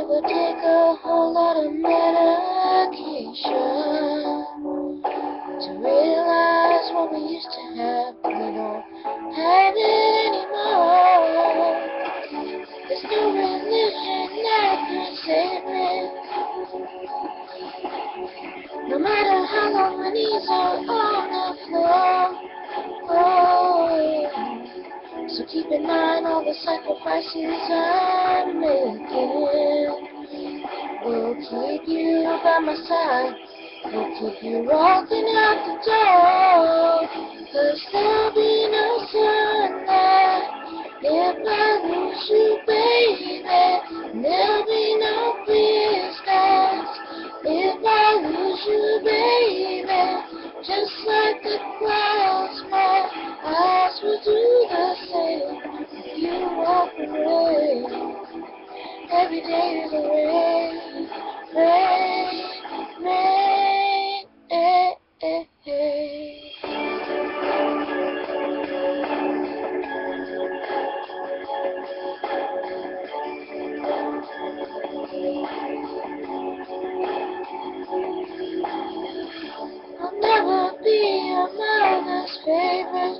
would take a whole lot of medication to realize what we used to have. We don't have it anymore. There's no religion that can save it. No matter how long my knees are on the floor. So keep in mind all the sacrifices I'm making. We'll keep you by my side. We'll keep you walking out the door. 'Cause there'll be no sunlight if I lose you, baby. There'll be no clear skies if I lose you, baby. Just like the clouds, my eyes will do the same if you walk away. Every day is a rain, rain, rain, I'll never be your mother's favorite.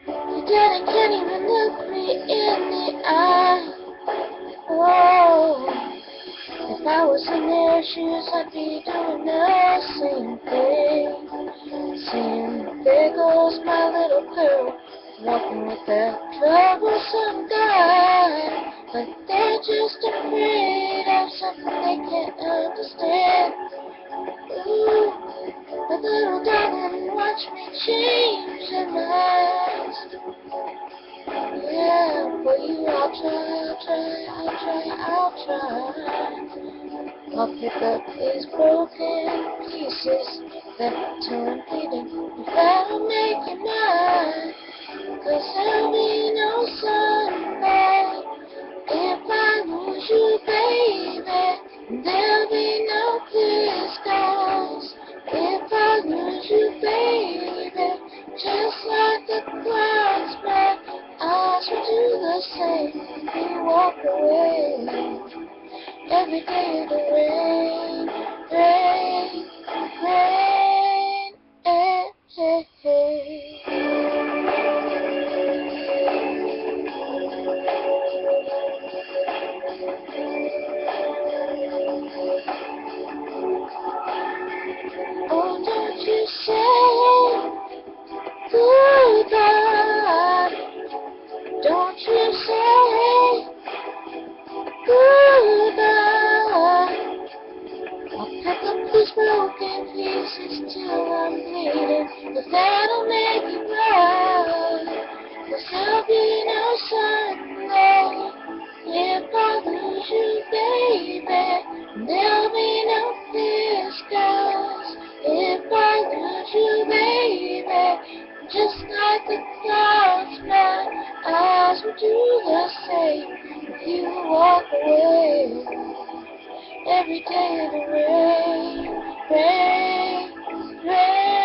Your daddy can't even look me in the eye. Oh, if I was in their shoes, I'd be doing the same thing. Saying, there goes my little girl, walking with that troublesome guy. But they're just afraid of something they can't understand. Ooh, but little darling, watch me change their minds. Yeah, for you I'll try. I'll pick up these broken pieces that are torn bleeding. If that'll make you mine, 'cause there'll be no sunlight if I lose you, baby. There'll be no clear skies if I lose you, baby. Just like the clouds, my eyes will do the same if you walk away. Every day the rain, rain, rain, Oh, don't you say goodbye. Don't you say goodbye. I'll pick up these broken pieces till I'm bleeding. If that'll make you right. 'Cause there'll be no sunlight if I lose you, baby. There'll be no clear skies if I lose you, baby. Just like the clouds, my eyes will do the same if you walk away. Every day the rain, rain, rain.